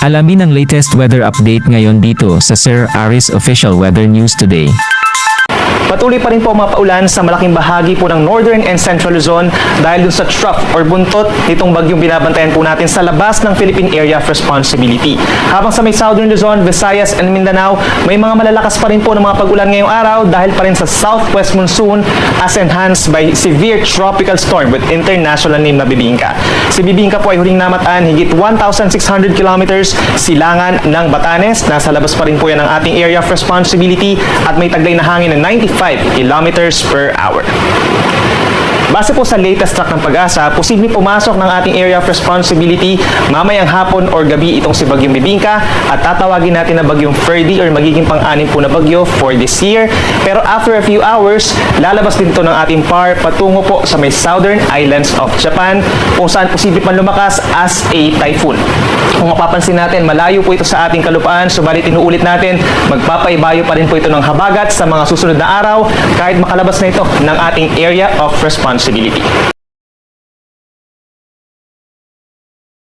Alamin ang latest weather update ngayon dito sa Sir Aris Official Weather News Today. Patuloy pa rin po ang mga paulan sa malaking bahagi po ng Northern and Central Luzon dahil dun sa trough or buntot nitong bagyong binabantayan po natin sa labas ng Philippine Area of Responsibility. Habang sa may Southern Luzon, Visayas and Mindanao, may mga malalakas pa rin po ng mga pag-ulan ngayong araw dahil pa rin sa southwest monsoon as enhanced by severe tropical storm with international name na Bibingka. Si Bibingka po ay huling namataan higit 1,600 kilometers silangan ng Batanes. Nasa labas pa rin po yan ng ating Area of Responsibility at may taglay na hangin na 95 kilometers per hour. Base po sa latest track ng Pag-asa, posibleng pumasok ng ating Area of Responsibility mamayang hapon or gabi itong si Bagyong Bibingka at tatawagin natin na Bagyong Ferdy or magiging pang-anim po na bagyo for this year. Pero after a few hours, lalabas din ito ng ating PAR patungo po sa may southern islands of Japan kung saan posible pang lumakas as a typhoon. Kung mapapansin natin, malayo po ito sa ating kalupaan, subalit inuulit natin, magpapaibayo pa rin po ito ng habagat sa mga susunod na araw kahit makalabas na ito ng ating Area of Responsibility.